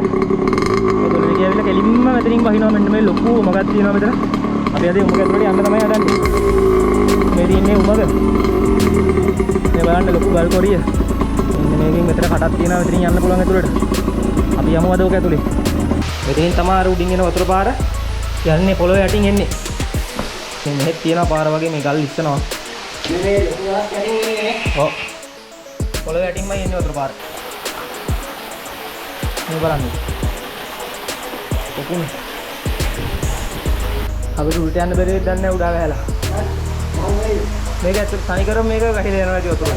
ඔතන ගියාවිලා කෙලින්ම මෙතනින් වහිනවා මෙන්න මේ ලොකු උමගක් තියෙනවා මෙතන. අපි අද උමග ඇතුළට යන්න තමයි හදන්නේ. මේ ඉන්නේ උමග. මේ බලන්න ලොකු ගල් කොරිය. මෙන්න මේකෙන් මෙතන කටක් තියෙනවා මෙතනින් යන්න පුළුවන් ඇතුළට. අපි යමු අද ඔක ඇතුලේ. මෙතනින් තමයි අර උඩින් එන වතුර පාර යන්නේ පොළොව යටින් එන්නේ. මේ මෙහෙත් තියෙනවා පාර වගේ මේ ගල් ඉස්සනවා. මේ ලොකු ගලක් යටින් එන්නේ. ඔව්. පොළොව යටින්මයි එන්නේ වතුර පාර. මේ බලන්න. කොකුනේ. අපිට උල්ට යන්න බැරි වෙද්දී දැන් නෑ උඩා ගහලා. මේක ඇත්තට තනිකරම මේක ගහලා යනවා ඇති වතුර.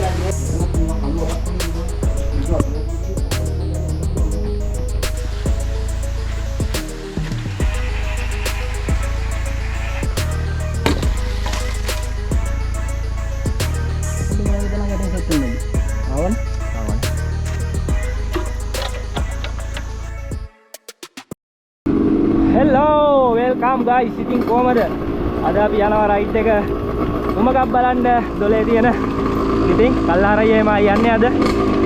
Hello, welcome guys. ඉතින් කොහමද? අද අපි යනවා රයිඩ් එක උමගක් බලන්න දොලේ තියෙන. ඉතින් කල්හාරයේමයි යන්නේ අද.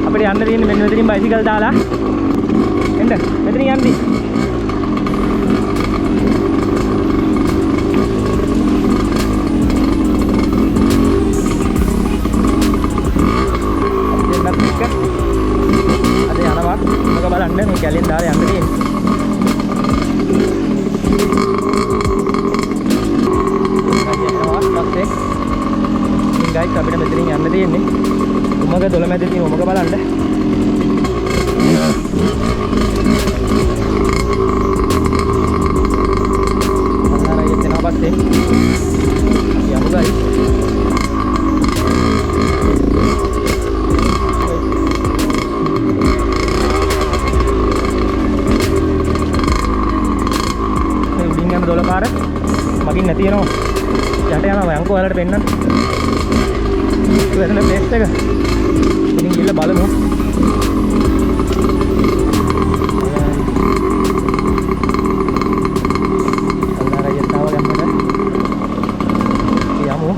අපිට යන්න තියෙන්නේ මෙන්න මෙතනින් බයිසිකල් දාලා. එන්න මෙතනින් යන්නේ. අද යනවා උමග බලන්න මේ කැලෙන් දාලා යන්න තියෙන්නේ. guys අපිට මෙතනින් යන්න තියෙන්නේ උමග දොළ මැද තියෙන උමග බලන්න. අනාරයෙත් එනවා පස්සේ යමු guys. මේ උඩින් යන දොළ පාර මගින් නැති වෙනවා. යට යනවා යන්කෝ ඔයාලට පෙන්නන්න. වෙන ප්ලේස් එක ඉතින් ගිහලා බලමු. අල්ලාරය තාව ගන්නද යමු.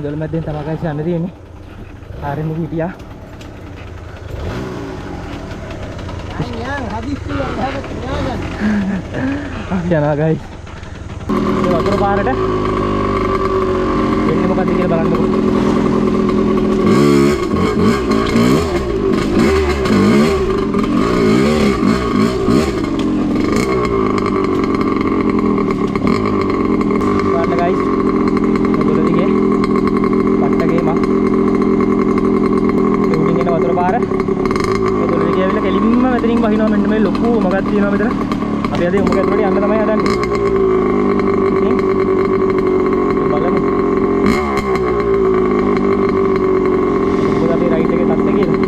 දොළ මැද්දෙන් තමයි guys යන්න තියෙන්නේ. ආරෙන්න හිටියා. අයියා හදිස්සියෙන් හැබැයි ඥාගන්න. අපි යනවා guys. මේ වතුර පාරට එන්නේ මොකද්ද කියලා බලන්නකෝ. බලන්න guys. කෙලින්ම මෙතනින් වහිනවා මෙන්න මේ ලොකු උමගක් තියෙනවා මෙතන. අපි අද උමග ඇතුළට යන්න තමයි හදන්නේ. ඉතින් බලමු. මොකද අපි රයිඩ් එකේ තත්ත්වය කියලා.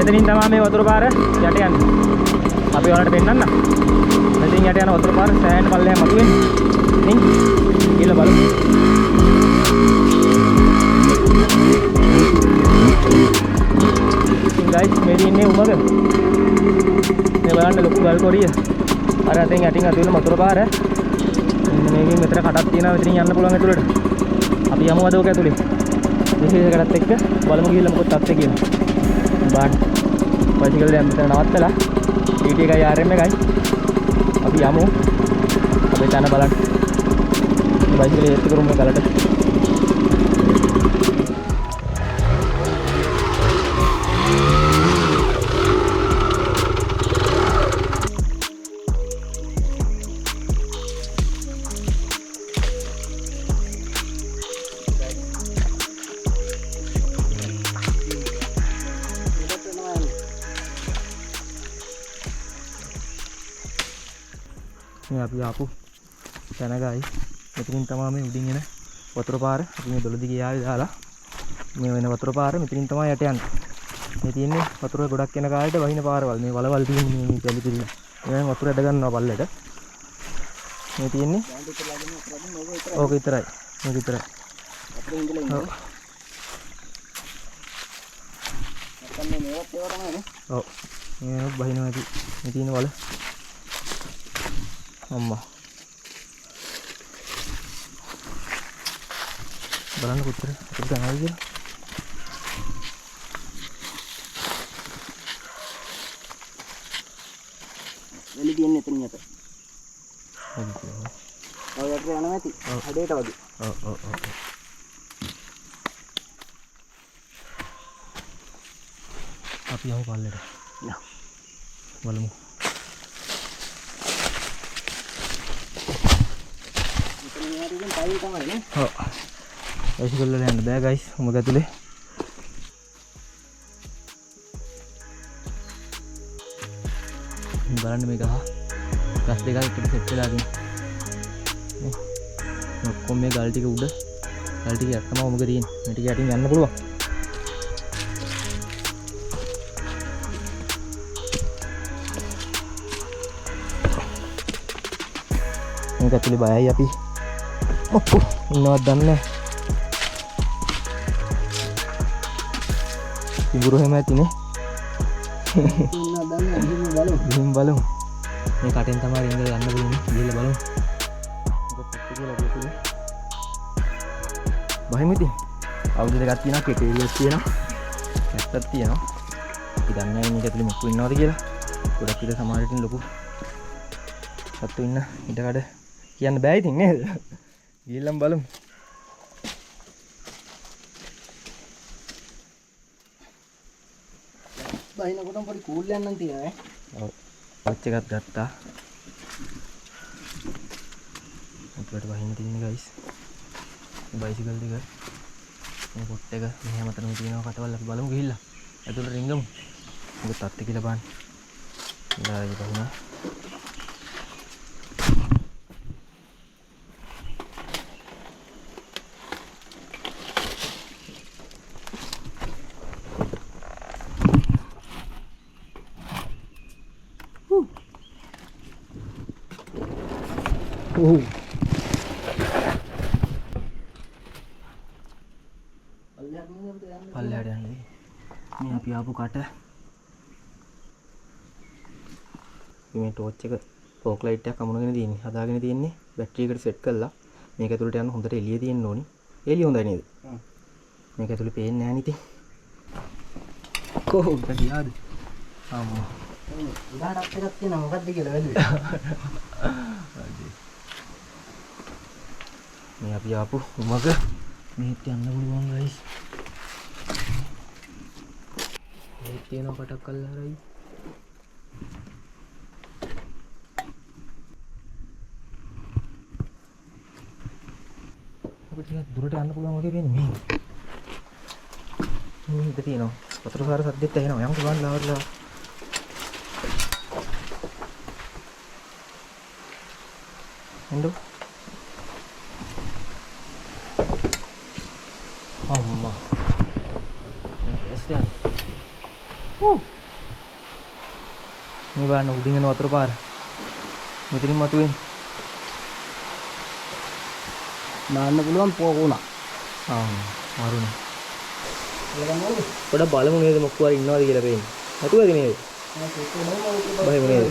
මෙතනින් තමයි මේ වතුර පාර යට යන්නේ. අපි ඔයාලට පෙන්නන්න. මෙතනින් යට යන වතුර පාර සෑහෙන පල්ලෙහාම මතුවෙන්නේ. ඉතින් ගිහලා බලමු. ඉතින් guys මේ ඉන්නේ උමග. මේ බලන්න ලොකු ගල් කොරිය. අර අතෙන් යටින් අතුවෙන වතුර පාර. මෙන්න මේකෙන් මෙතන කටක් තියෙනවා මෙතනින් යන්න පුළුවන් ඇතුළට. අපි යමු අද ඔක ඇතුලේ. විශේෂකටත් එක්ක බලමු ගිහලා මොකද තත්ත්වය කියලා. බාන් බයිසිකල් එක මෙතන නවත්තලා TT එකයි RM එකයි අපි යමු. අපි තන බලන්න. බයිසිකල් එක කරමු මේ ගලට. මේ අපි ආපු තැන ගයි. මෙතනින් තමයි මේ උඩින් එන වතුර පාර. අපි මේ දොළ දිගේ ආවේ දාලා මේ වෙන වතුර පාර මෙතනින් තමයි යට යන්නේ. මේ තියෙන්නේ වතුර ගොඩක් යන කාලේට වහින පාරවල්. මේ වලවල් තියෙන්නේ මේ පැලි පිළින. මේ වතුර ඇද ගන්නවා පල්ලෙට. මේ තියෙන්නේ ඕක විතරයි. මේක විතරයි. අපේ ඉඳලා ඉන්නේ. නැත්නම් මේවත් ඒවා තමයිනේ. ඔව්. මේවත් බහිනවා ඇති. මේ තියෙන වල. අම්මා. බලන්න පුතේ. අපිට ගන්නවද කියලා. එළි තියන්නේ එතනින් යට. හරි. ඔය යට යනවා ඇති. හැඩයට වගේ. ඔව්. අපි යමු පල්ලෙට. යා. බලමු. මෙතන යාරින් පයින් තමයි නේ. ඔව්. බයිසිකල් වල යන්න බෑ ගයිස්. උඹ ගතුලේ. බලන්න මේක ගස් දෙකක් එකට සෙට් වෙලා තියෙනවා. ඔක්කොම මේ ගල් ටික උඩ ගල් ටික යට තමයි ඔමක තියෙන්නේ. මේ ටික යටින් යන්න පුළුවන්. මේක ඇතුලේ බයයි අපි. ඔක්කො ඉන්නවත් දන්නේ නැහැ. ඉඟුරු හැම ඇතිනේ. ගිහින් බලමු. මේ කටෙන් තමයි රින්ගල යන්න වෙන්නේ. ගිහලා බලමු. මොකක්ද කියලා බලන්න. බහිමු ඉතින්. අවුරුදු දෙකක් තියෙනවා, කෙටේලියක් තියෙනවා. නැත්තක් තියෙනවා. අපි දන්නේ නැහැ මේක ඇතුලේ මොකක් ඉන්නවද කියලා. ගොඩක් විතර සමහරට ලොකු සත්තු ඉන්න ඉඩකඩ කියන්න බෑ ඉතින් නේද? ගිහලා බලමු. බහිනකොටම පොඩි කූල් එකක් නම් තියෙනවා ඈ. ඔව්. වොච් එකක් ගත්තා. අපිට වහින්න තියෙන්නේ ගයිස්. බයිසිකල් දෙක. මේ පොට් එක මෙහෙම අතරම තියෙනවා කටවල් අපි බලමු ගිහිල්ලා. ඇතුළට රින්ගමු. මොකද තත්ති කියලා බලන්න. ඉඳලා බලන්න. පල්ලෙහාට යන්නේ. මේ අපි ආපු කට. මේ ටෝච් එක ෆෝක් ලයිට් එකක් අමුණගෙන තියෙන්නේ. හදාගෙන තියෙන්නේ. බැටරි එකට සෙට් කරලා මේක ඇතුළට යන්න හොඳට එළිය තියෙන්න ඕනි. එළිය හොඳයි නේද? මේක ඇතුළේ පේන්නේ නැහැ නේ ඉතින්. කොහොමද ගියාද? අම්මා. උඩහටත් එකක් තියෙනවා මොකද්ද කියලා වැදුවේ. මේ අපි ආපු උමග මෙහෙත් යන්න පුළුවන් ගයිස්. මේ තියෙන පටක් අල්ලලා රයි. අපිට ටිකක් දුරට යන්න පුළුවන් වගේ පේන්නේ මේ. මේ හිත තියෙනවා. වතුර පාර සද්දෙත් ඇහෙනවා. යම් පුළුවන් ලාවර්ලා. එන්නු. අම්මා. එස්ටන්. මේ බලන්න උඩින් යන වතුර පාර. මෙතනින් මතුවෙන්නේ. නාන්න පුළුවන් පොකුණා. මාරුනේ. පොඩ බලමු නේද මොකක් වර ඉන්නවද කියලා පේන්නේ. නැතුවද නේද? බහිමු නේද?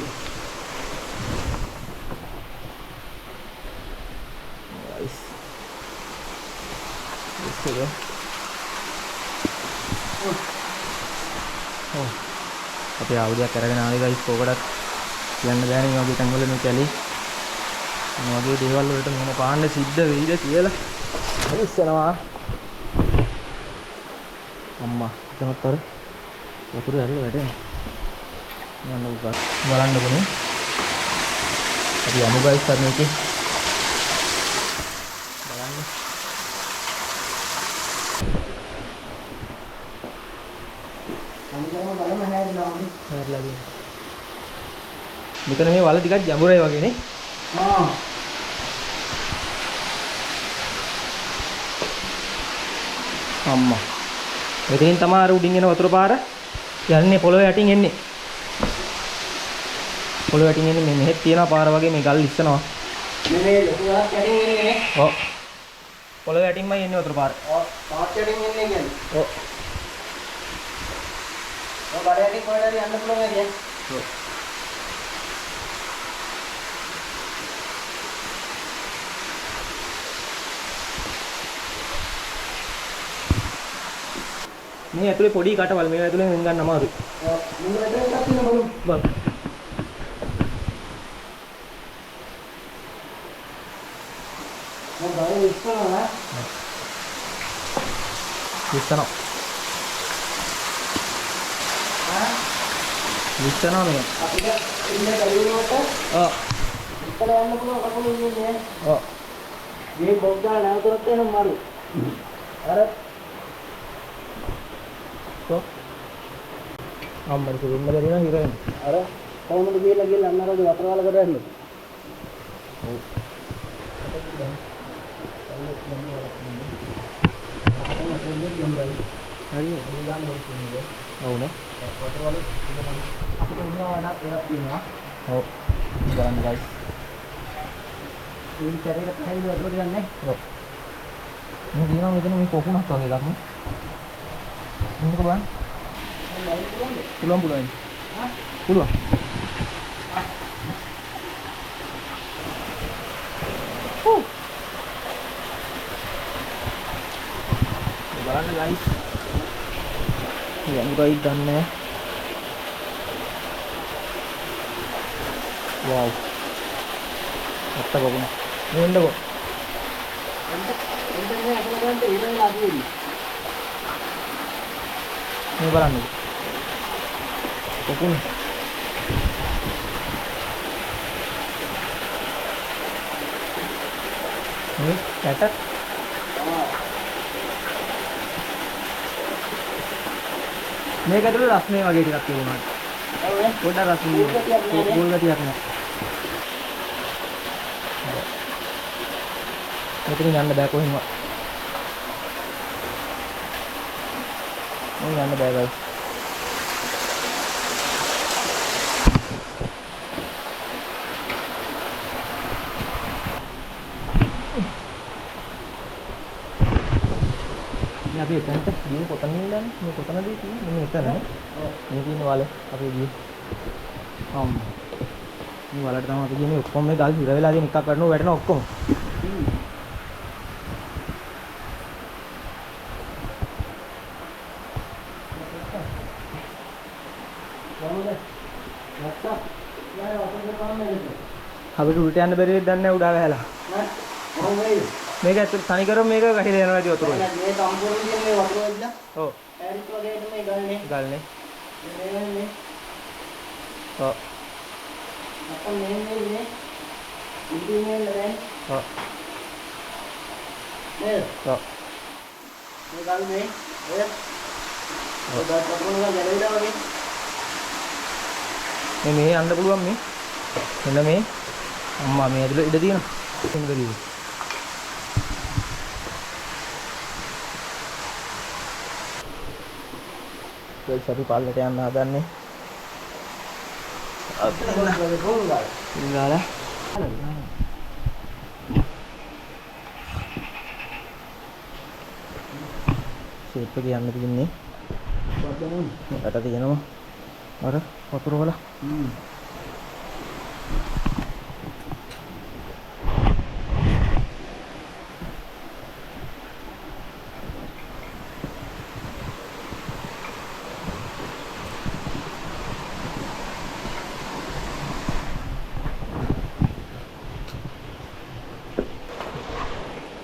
අපි ආයුධයක් අරගෙන ආවේ ගයිස් කොකටත් කියන්න බෑනේ මේ වගේ තැන්වල මේ කැලේ මේ වගේ දේවල් වලට මොන පාන්න සිද්ධ වෙයිද කියලා හිතනවා අම්මා තමත් අර වතුර ඇරලා වැටෙනවා යන්න උගා බලන්න ඕනේ අපි යමු ගයිස් අර මේකේ බලන්න මෙතන මේ වල ටිකක් ගැඹුරයි වගේ නේ අම්මා. මෙතනින් තමයි අර උඩින් එන වතුර පාර යන්නේ පොළොව යටින් එන්නේ. පොළොව යටින් එන්නේ මෙහෙත් තියෙනවා පාර වගේ මේ ගල් ඉස්සනවා. මේ ලොකු ගලක් යටින් එන්නේ නේ. ඔව්. පොළොව යටින්මයි එන්නේ වතුර පාර. ඔව්. පාත් යටින් එන්නේ කියන්නේ. ඔව්. ඔය බඩ යටින් කොහෙද යන්න පුළුවන් නේද? ඔව්. මේ ඇතුලේ පොඩි කටවල් මේ ඇතුලෙන් වෙන් ගන්න අමාරුයි. ඔව්. මුල ඇතුලේ එකක් තියෙන බලමු. බලමු. මම බය ඉස්සනවා. ඉස්සනවා. ඉස්සනවා මේ. අපිට ඉන්න ගලියුමට ඔව්. ඉස්සල යන්න පුළුවන් කකුල ඉන්නේ. ඔව්. මේ බොක් ගාලා නැවතුනත් එනවා මාරු. අර අම්මට දෙන්න බැරි නම් ඉරෙන්න. අර කොහොමද ගිහලා අන්නරගේ වතුර වලකට යන්නේ? ඔව්. හරියට ඔව්නේ. වතුර වල අපිට උනවා නක් එකක් තියෙනවා. ඔව්. බලන්න guys. මේ ශරීරය පහළ වතුර ගන්නනේ. ඔව්. මේ දිනවා මෙතන මේ කොකුණක් වගේ එකක් නේ. මේක බලන්න. පුළුවන්. හා? පුළුවන්. බලන්න guys. යන්නේ දන්නේ. wow. අත්ත බගුණ. මෙන්නකෝ. එන්න අපල ගන්න ඉරලා අදියදී. මේ බලන්න. කොකුණ. මේ ඇට මේක ඇතුළේ රස්නේ වගේ ටිකක් තියෙනවා. ඔව් නේ. පොඩ්ඩක් රස්නේ. පොල් ගතියක් නෑ. මෙතනින් යන්න බෑ කොහෙන්වත්. මේ යන්න බෑ guys. අපි එතනට ගියේ කොතනින් ඉඳන්නේ? මේ කොතනදී තියෙන්නේ? මේ එතන. ඔව්. මේ තියෙන වල අපි ගියේ. මේ වලට තමයි අපි ගියේ. ඔක්කොම මේ ගල් හිර වෙලා තියෙන එකක් කරනවා වැටෙනවා ඔක්කොම. අපිට උඩට යන්න බැරි වෙද්දී දන්නේ උඩ ගහලා. මේක ඇතුළේ තනි කරම මේක ගහිලා යනවා ඇති වතුර වල. මේ සම්පූර්ණ කියන්නේ වතුර වලද? ඔව්. ඇරිත් වගේ මේ ගල්නේ. ගල්නේ. මේවන්නේ. ඔව්. අපෝ මේන්නේ. ඉන්නේ නේද? ඔව්. නේද? ඔව්. මේ ගල්නේ. ඔය. ඔය ගල් පොළොව ගැලවිලා වගේ. මේ යන්න පුළුවන් මේ. මෙන්න මේ. අම්මා මේ ඇතුළේ ඉඩ තියෙනවා. එංගලිය. අපි පාලට යන්න හදන්නේ. ඉංගාලා. ෂේප් එක යන්න තියෙන්නේ. යට තියෙනවා. අර වතුර වල.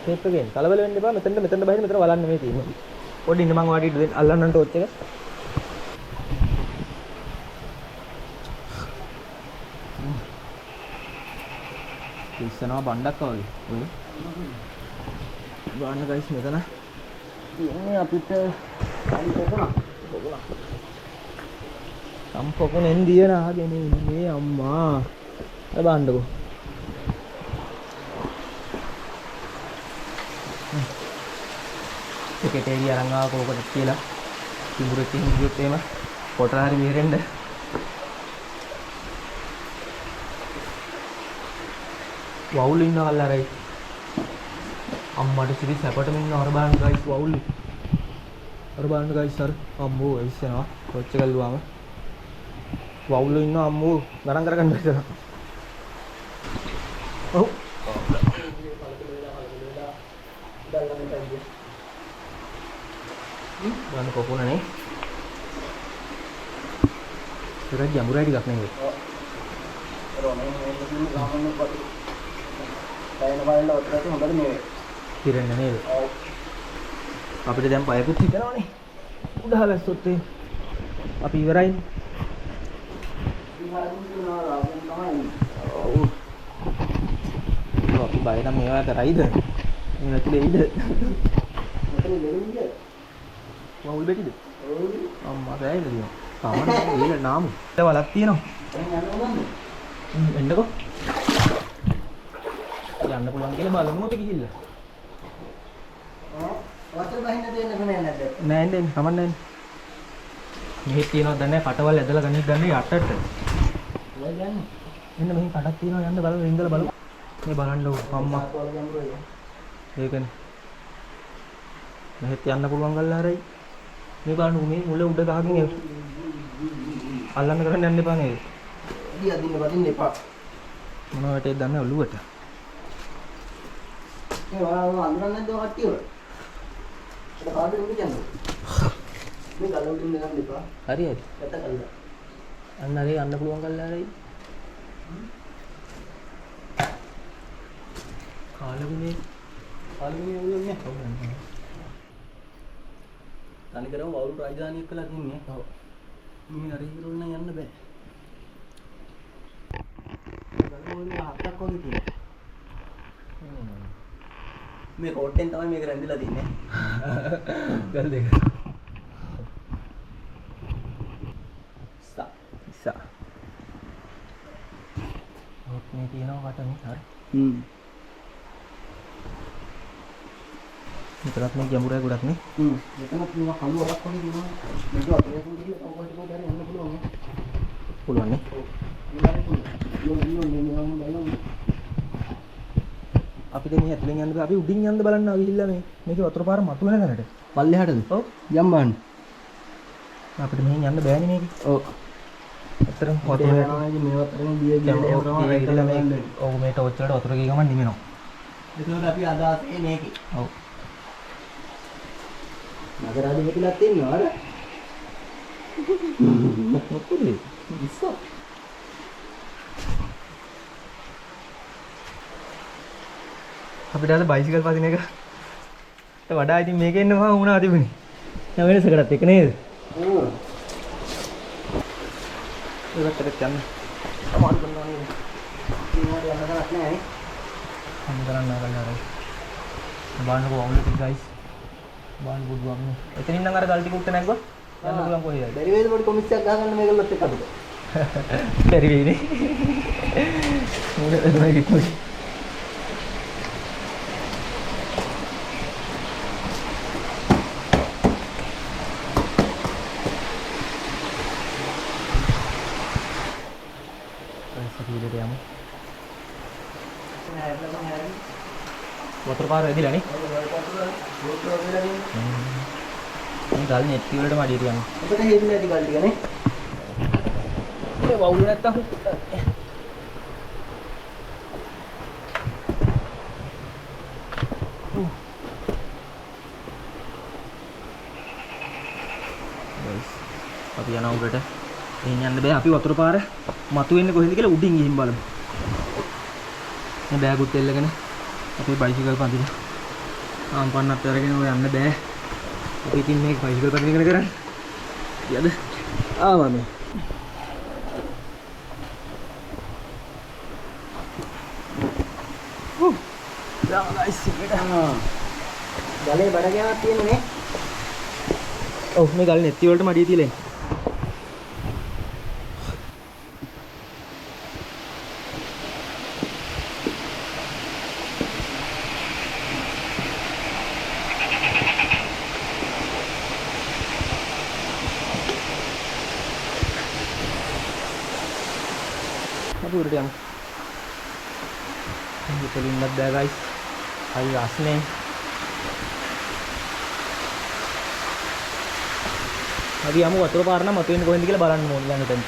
ෂේප් එකෙන් කලබල වෙන්න එපා. මෙතන බහින්න මෙතන බලන්න මේ තියෙන්නේ. පොඩි ඉන්න මං වාඩි ඉන්න අල්ලන්න ටෝච් එක. ඉස්සනවා බණ්ඩක් වගේ. ඔය. බලන්න ගයිස් මෙතන තියෙන්නේ අපිට සම්පොකුණෙන් දියන ආගෙන ඉන්නේ අම්මා. අර බලන්නකෝ. ටිකට් එක අරන් ආව කෝකට කියලා කිඹුරෙක් හින්දියොත් එහෙම කොටලා හරි මෙහෙරෙන්න වවුල් ඉන්නවා අල්ලරයි අම්මට සිරි සැපටම ඉන්න අර බලන්න ගයිස් වවුල් අර බලන්න ගයිස් අර අම්මෝ එස්සනවා කොච්ච ගල්ුවාම වවුල් ඉන්නවා අම්මෝ ගණන් කරගන්න බැහැ ඔව් බලන්න කොකුණනේ ඒක ජඹුරයි ටිකක් නෙවෙයි පිරෙන්නේ නේද? අපිට දැන් පයකුත් හිතනවනේ. උඩහ වැස්සොත් අපි ඉවරයිනේ. ඔව්. අපි බය නම් මේවා කරයිද? මේ නැතිලේ ඉද? මෙතන දෙන්නේ. වවුල් බෙටිද? ඔව්. අම්මා බෑයිද දිනවා. සාමාන්‍යයෙන් ඒල නාමු. ඒක වලක් තියෙනවා. එන්නකෝ. යන්න පුළුවන් කියලා බලමු අපි ගිහිල්ලා. වතුර බහින්න දෙන්න කන්නේ නැද්ද? නෑ නෑ කමන්නේ. මෙහෙ තියනවා දැන් නෑ කටවල් ඇදලා ගනිත් ගන්නේ යටට. ඔය යන්නේ. මෙන්න මෙහි කඩක් තියනවා යන්න බලමු ඉඳලා බලමු. මේ බලන්න ඕ අම්මා. ඒකනේ. මෙහෙත් යන්න පුළුවන් ගල්ලා හරයි. මේ බලන්න මේ මුල උඩ ගහගෙන අල්ලන්න කරන්න යන්න එපා නේද? ඉතින් අදින්න වදින්න එපා. මොනවට ඒ දන්නේ ඔළුවට. ඒ වල අඳුරන්නේ නැද්ද ඔය කට්ටිය වල? ඒක කාටද උඹ කියන්නේ? මේ ගලවුම් දෙන්න ගන්න එපා. හරි හරි. ඇත්ත කල්ලා. අන්න හරි යන්න පුළුවන් කල්ලා හරි. කාලුනේ ඔළුවන්නේ. තනි කරම වවුල් රාජධානියක් කළා තින්නේ. ඔව්. මේ හරි ඉරුණ යන්න බෑ. ගලවුම් හතක් වගේ තියෙනවා. මේ කෝට්ටෙන් තමයි මේක රැඳිලා තින්නේ. ගල් දෙක. ඉස්සා. ඔත් මේ තියෙනවා වටනේ හරි. මෙතනත් මේ ජඹුරයි ගොඩක් නේ. මෙතනත් මේවා කළු වලක් වගේ තියෙනවා. මේක අතේ ගිහින් කවුරුහරි පොඩ්ඩක් යන්න පුළුවන් නේ. පුළුවන් නේ. අපි දැන් මේ ඇතුලෙන් යන්න අපි උඩින් යන්න බලන්න ආව ගිහිල්ලා මේකේ වතුර පාර මතු වෙන තැනට. පල්ලෙහාටද? ඔව්. යම් බලන්න. අපිට මෙහෙන් යන්න බෑනේ මේකේ. ඔව්. ඇත්තටම වතුර යනවා ඉතින් මේ වතුරෙන් දිය ගිහලා මේ ඔව් මේ ටෝච් වලට වතුර ගිය ගමන් නිවෙනවා. ඒකෝට අපි අදාසේ මේකේ. ඔව්. නගරාදී මෙතනත් ඉන්නවා අර. මොකද? ඉස්සෝ. අපිට අද බයිසිකල් පදින එක වඩා ඉතින් මේකේ එන්න මම වුණා තිබුණේ. දැන් වෙනසකටත් එක නේද? ඔව්. ඒකට යන්න. අමාරු කරනවා නේද? මේවට යන්න කරක් නැහැ නේ. අන්න කරන්න ආගල්ලාරයි. බලන්නකෝ අවුලට ගයිස්. බලන්න බුදුවම් නේ. එතනින් නම් අර ගල් ටික උට්ට නැග්ගොත් යන්න පුළුවන් කොහේද? බැරි වේද පොඩි කොමිස්සියක් ගහගන්න මේගොල්ලොත් එක්ක අපිට. බැරි වෙයිනේ. මොකද මේ කිව්වේ? වතුර පාර වැදිලා නේ. මේ ගල් නෙට්ටි වලට මඩිය තියන්න. ඔබට හේතු නැති ගල් ටික නේ. ඒ වවුල නැත්තම් අපි යන උඩට එහෙන් යන්න බෑ. අපි වතුර පාර මතු වෙන්නේ කොහෙද කියලා උඩින් ගිහින් බලමු. මේ බෑගුත් එල්ලගෙන අපේ බයිසිකල් පදින ආම්පන්නත් අරගෙන ඔය යන්න බෑ. අපි ඉතින් මේ බයිසිකල් පදින ඉගෙන කරන්නේ. යද ආවා මේ. යා ගයිස් එකට ගලේ බඩ ගෑමක් තියෙන්නේ නේ. ඔව් මේ ගල් නෙත්ති වලට මඩිය තියලා ඉන්නේ. වතුරට යමු. මෙතනින්වත් බෑ ගයිස්. හරි රස්නේ. අපි යමු වතුර පාර නම් මතුවෙන්නේ කොහෙන්ද කියලා බලන්න ඕනේ ළඟ තැන.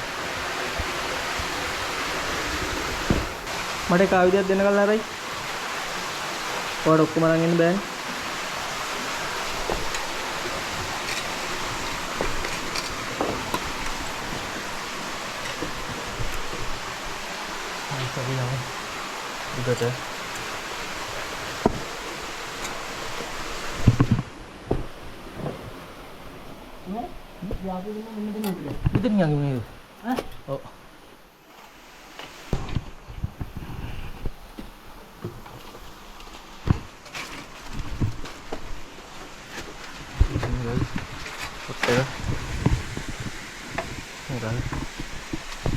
මට එක ආයුධයක් දෙන්න කල්ලා හරයි. ඔයාලා ඔක්කොම අරන් එන්න බෑනේ. උඩට ඉතින් යන්නේ නේද? ඔව්.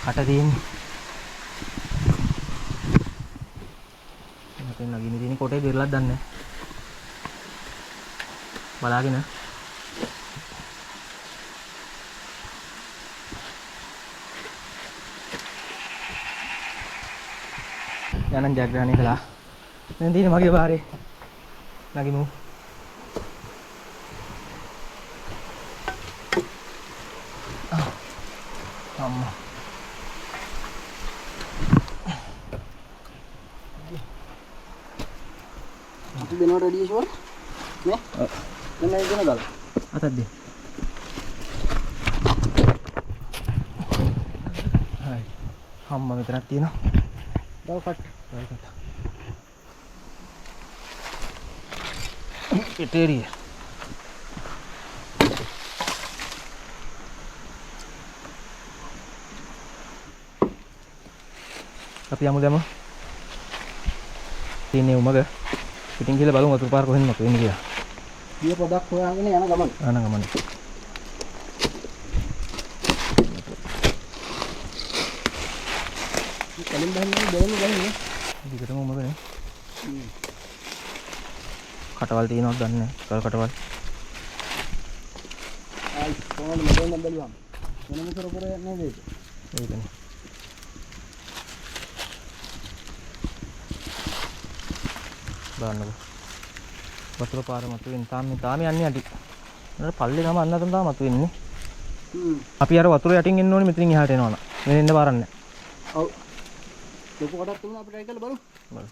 කට තියෙන්නේ. මතෙන් නගින්න තියෙන කොටේ බෙරලක් දන්නේ නැහැ. බලාගෙන යනන් ජයග්‍රහණය කළා. දැන් තියෙන්නේ මගේ බාරේ. නගිමු. අම්මා. අපි දෙනවා රෙඩි ෂුවර් නේ? ඔව්. මෙන්න ඒක නේ දාලා. අතක් දෙන්න. හයි. අම්මා මෙතනක් තියෙනවා. දාව කට්. ඉතේරිය. අපි යමු දැන්. තියෙන්නේ උමග. ඉතින් ගිහලා බලමු වතුර පාර කොහෙන්ද මතුවෙන්නේ කියලා. ගිය පොඩක් හොයාගෙන යන ගමන. යන ගමන. කලින් බහින්නේ දෙවෙනි ගහන්නේ. විකටම උමගනේ. කටවල් තියෙනවද දන්නේ නැහැ. කල් කටවල්. ආයි කොහොමද මතෙන් බැලුවාම. වෙනම කර යන්නේ නේද? ඒකනේ. බලන්නකෝ. වතුර පාර මතුවෙන තාම යන්නේ යටි. නේද පල්ලේ ගම අන්න අතන තාම මතුවෙන්නේ. අපි අර වතුර යටින් එන්න ඕනේ මෙතනින් එහාට එනවනම්. මෙන්න එන්න පාරක් නැහැ. ඔව්. ලොකු කොටක් තිබුණා අපිට ඒකල බලමු. බලමු.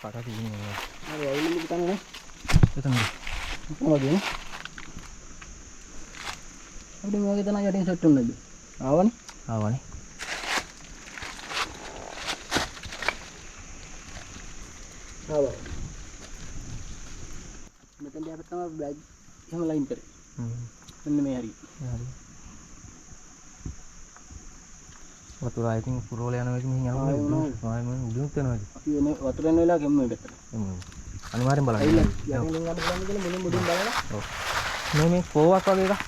පාරක් තියෙනවා. හරි ඇවිල්ලා ඉන්න තැන නේ. එතනද? මොකද? අපිට මේ වගේ තැනක් යටින් සෙට් වෙන්නද? ආවනේ. ආවනේ. ආවා. මෙතෙන් අපි තමයි බෑග් එහෙම ලයින් කරේ. මෙන්න මේ හරි. හරි. වතුර ආයිතින් පුරවල යනවා ඉතින් යනවා. ආයෙම උඩුත් යනවා. අපි එනේ වතුර යන වෙලාව ගෙම්මේ පැත්තට. අනිවාර්යෙන් බලන්න. යටින් යන්න බලන්න කියලා මුලින් මුලින් බලලා. ඔව්. මේ කෝවක් වගේ එකක්.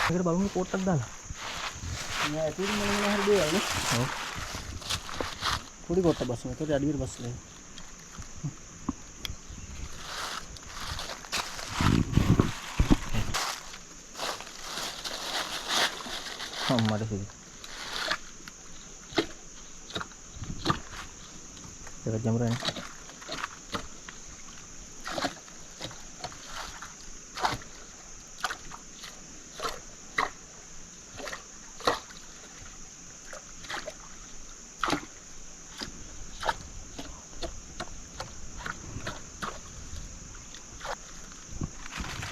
ඒකට බලමු පොට්ටක් දාලා. මේ ඇතුලින් මොන හරි දේවල් නේ. ඔව්. පොඩි කොට බස් එක. ඒකට අඩියට බස් එක. අම්මට සිරි. ඒක ජම්රනේ.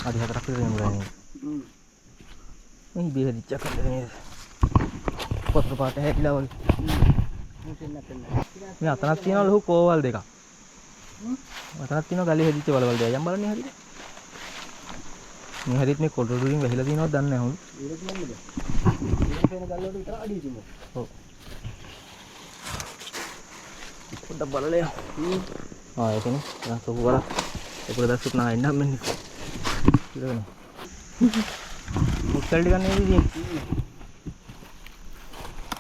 අද හතරක් විතර යමුරන්නේ. මේ බෙහෙරිච්ච කන්නේ. පොතර පාට හැදිලා වගේ. මේ අතනක් තියෙනවා ලොකු කෝවල් දෙකක්. අතනක් තියෙනවා ගලේ හැදිච්ච වලවල් දෙකක්. යම් බලන්නේ හරියට. මේ හරියට මේ කොටු වලින් වැහිලා තියෙනවද දන්නේ නැහැ හොඳ. ඒක කියන්නේද? ඒක පේන ගල් වලට විතර අඩිය තියෙනවා. ඔව්. පොඩ්ඩක් බලලා යන්න. ඒකනේ. දැන් සොකු වල. ඒක දැස්සුත් නා එන්නම් මෙන්න. ඉතින් මුත්තල් ටික නේද ඉතින්.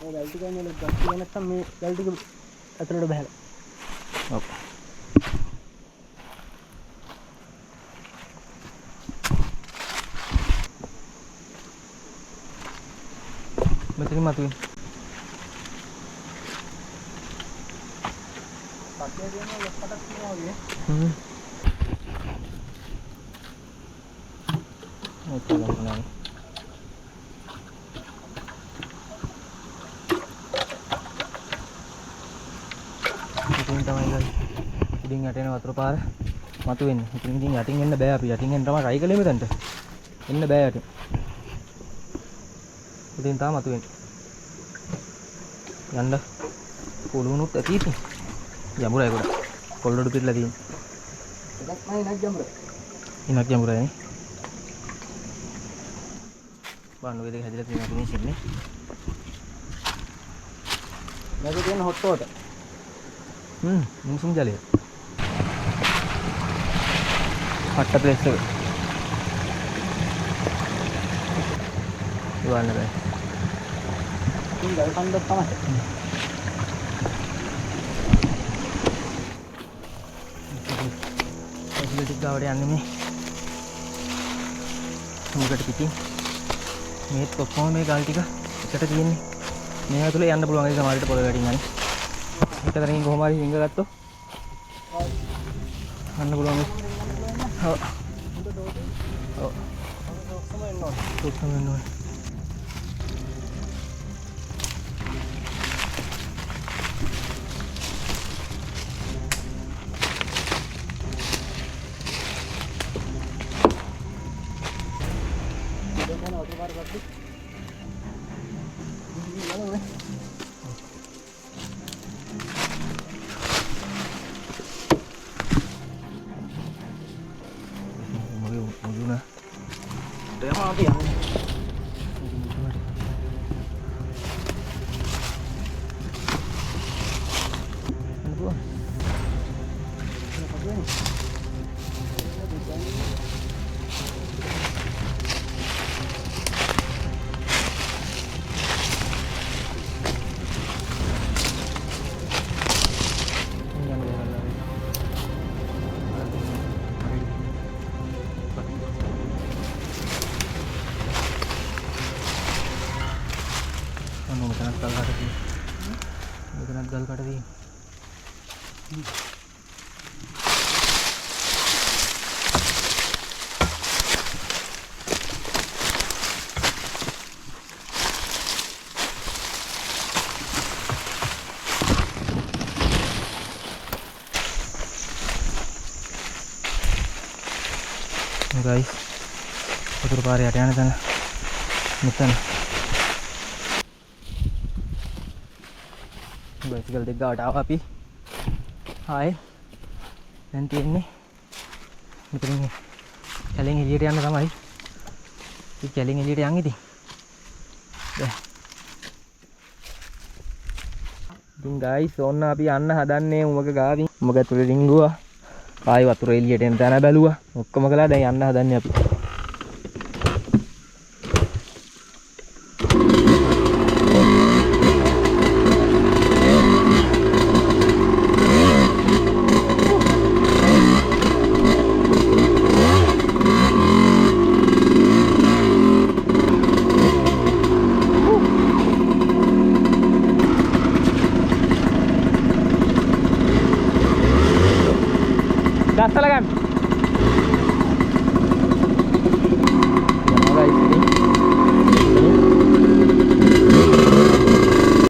ඔය ගල් ටික නේ දැක්ක නැත්නම් මේ ගල් ටික ඇතුළට බහැලා. ඔව්. මෙතනින් මතුවෙන්නේ. පස්සේ දෙනවා ලොක්කටක් තියෙනවා වගේ. මෙතන නෑ. ඉතින් තමයි ගයි. ඉතින් යට එන වතුර පාර මතුවෙන්නේ. ඉතින් යටින් එන්න බෑ අපි. යටින් එන්න තමයි try කළේ මෙතනට. එන්න බෑ යටින්. ඉතින් තාම මතුවෙන්නේ. යන්න පොළොනුත් ඇති ඉතින්. යමුරයි ගොඩ. කොල්ලොඩු පිටලා තියෙන්නේ. එකක් නෑ නක් ජම්බර. ඉනක් යමුරයි නේ. බාන්නු වේදේ හැදිලා තියෙනවා ෆිනිෂ් ඉන්නේ. මේකේ තියෙන හොට් වෝටර්. මුසුම් ජලය. පට්ට ප්ලේස් එක. දුවන්න බෑ. ඉතින් ගල් කන්දක් තමයි. ටික ගාවට යන්නේ මේ මුකට පිටින් මේත් ඔක්කොම මේ ගල් ටික එකට තියෙන්නේ මේ ඇතුලේ යන්න පුළුවන් ඒ සමහර විට පොළ ගැටින් යන්නේ එකතරකින් කොහොම හරි හිඟ ගත්තොත් යන්න පුළුවන් ඔව් ඔව් ඔක්කොම එන්න ඕනේ गल कट दी गाइस उधर पारे हटाने था मितन බයිසිකල් දෙක ගාවට ආවා අපි ආයේ දැන් තියෙන්නේ මෙතනින් කැලෙන් එළියට යන්න තමයි ඉතින් කැලෙන් එළියට යන් ඉතින් ගයිස් ඕන්න අපි යන්න හදන්නේ උමක ගාවින් උමක ඇතුලේ රිංගුවා ආයි වතුර එළියට එන තැන බැලුවා ඔක්කොම කළා දැන් යන්න හදන්නේ අපි Gasta la gana.